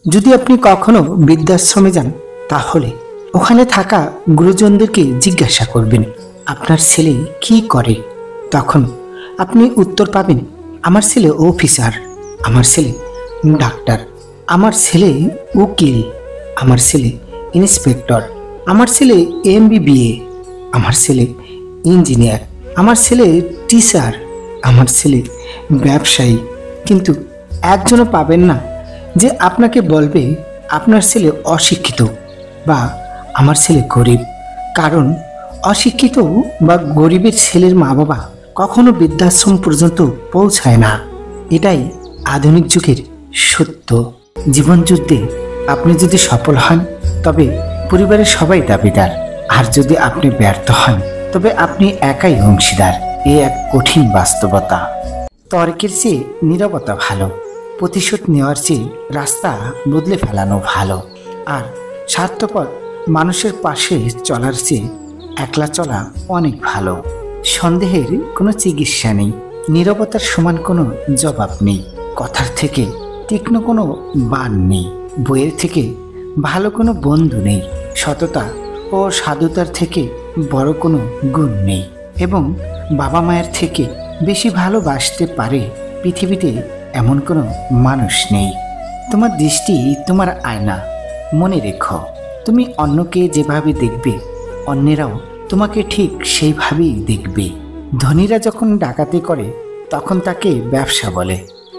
যদি আপনি কখনো বৃদ্ধাশ্রমে যান তাহলে ওখানে থাকা গুরুজনদেরকে জিজ্ঞাসা করবেন আপনার ছেলে কি করে। তখন আপনি উত্তর পাবেন আমার ছেলে অফিসার, আমার ছেলে ডাক্তার, আমার ছেলে উকিল, আমার ছেলে ইন্সপেক্টর, আমার ছেলে এমবিবিএ, আমার ছেলে ইঞ্জিনিয়ার, আমার ছেলে টিচার, আমার ছেলে ব্যবসায়ী। কিন্তু একজনও পাবেন না যে আপনাকে বলবে আপনার ছেলে অশিক্ষিত বা আমার ছেলে গরিব। কারণ অশিক্ষিত বা গরিবের ছেলের মা বাবা কখনো বৃদ্ধাশ্রম পর্যন্ত পৌঁছায় না। এটাই আধুনিক যুগের সত্য। জীবনযুদ্ধে আপনি যদি সফল হন তবে পরিবারের সবাই দাবিদার, আর যদি আপনি ব্যর্থ হন তবে আপনি একাই অংশীদার। এ এক কঠিন বাস্তবতা। তর্কের চেয়ে নীরবতা ভালো, প্রতিশোধ নেওয়ার চেয়ে রাস্তা বদলে ফেলানো ভালো, আর স্বার্থপর মানুষের পাশে চলার চেয়ে একলা চলা অনেক ভালো। সন্দেহের কোনো চিকিৎসা নেই, নীরবতার সমান কোনো জবাব নেই, কথার থেকে তীক্ষ্ণ কোনো বাণ নেই, বইয়ের থেকে ভালো কোনো বন্ধু নেই, সততা ও সাধুতার থেকে বড় কোনো গুণ নেই, এবং বাবা মায়ের থেকে বেশি ভালোবাসতে পারে পৃথিবীতে এমন কোনো মানুষ নেই। তোমার দৃষ্টি তোমার আয়না, মনে রেখো তুমি অন্যকে যেভাবে দেখবে অন্যেরাও তোমাকে ঠিক সেইভাবেই দেখবে। ধনীরা যখন ডাকাতি করে তখন তাকে ব্যবসা বলে,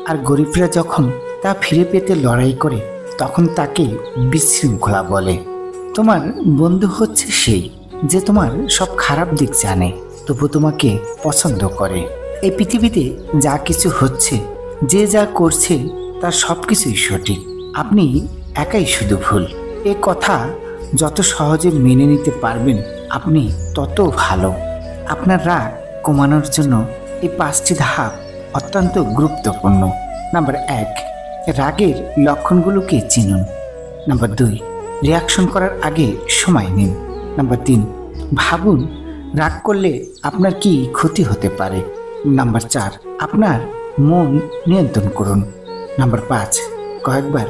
আর গরিবরা যখন তা ফিরে পেতে লড়াই করে তখন তাকে বিশৃঙ্খলা বলে। তোমার বন্ধু হচ্ছে সেই যে তোমার সব খারাপ দিক জানে তবু তোমাকে পছন্দ করে। এই পৃথিবীতে যা কিছু হচ্ছে, যে যা করছে তার সব কিছুই সঠিক, আপনি একাই শুধু ভুল। এ কথা যত সহজে মেনে নিতে পারবেন আপনি তত ভালো। আপনার রাগ কমানোর জন্য এই 5টি ধাপ অত্যন্ত গুরুত্বপূর্ণ। নাম্বার 1, রাগের লক্ষণগুলোকে চিনুন। নাম্বার 2, রিয়াকশন করার আগে সময় নিন। নাম্বার 3, ভাবুন রাগ করলে আপনার কি ক্ষতি হতে পারে। নাম্বার 4, আপনার মন নিয়ন্ত্রণ করুন। নাম্বার 5, কয়েকবার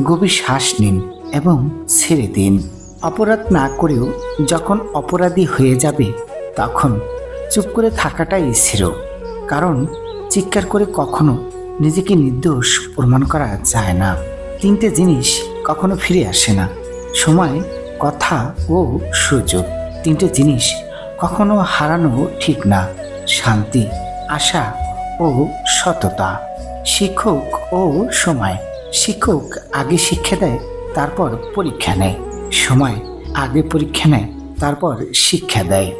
গভীর শ্বাস নিন এবং ছেড়ে দিন। অপরাধ না করেও যখন অপরাধী হয়ে যাবে তখন চুপ করে থাকাটাই শ্রেয়। কারণ চিৎকার করে কখনো নিজেকে নির্দোষ প্রমাণ করা যায় না। 3টে জিনিস কখনো ফিরে আসে না, সময়, কথা ও সুযোগ। 3টে জিনিস কখনো হারানো ঠিক না, শান্তি, আশা ও সততা। শিক্ষক ও সময়। শিক্ষক আগে শিক্ষা দেয় তারপর পরীক্ষা নেয়, সময় আগে পরীক্ষা নেয় তারপর শিক্ষা দেয়।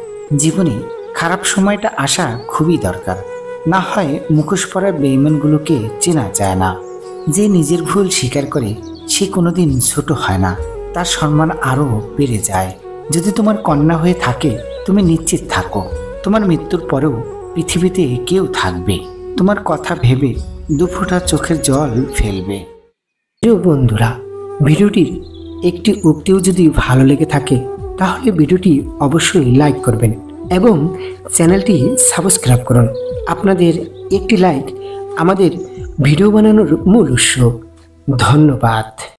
জীবনে খারাপ সময়টা আসা খুবই দরকার, না হয় মুখোশ পরা বেঈমানগুলোকে চেনা যায় না। যে নিজের ভুল স্বীকার করে সে কোনোদিন ছোট হয় না, তার সম্মান আরও বেড়ে যায়। যদি তোমার কন্যা হয়ে থাকে তুমি নিশ্চিত থাকো তোমার মৃত্যুর পরেও পৃথিবীতে কেউ থাকবে তোমার কথা ভেবে দুফোঁটা চোখের জল ফেলবে। প্রিয় বন্ধুরা, ভিডিওটির একটি উক্তিও যদি ভালো লেগে থাকে তাহলে ভিডিওটি অবশ্যই লাইক করবেন এবং চ্যানেলটি সাবস্ক্রাইব করুন। আপনাদের একটি লাইক আমাদের ভিডিও বানানোর মূল উৎস। ধন্যবাদ।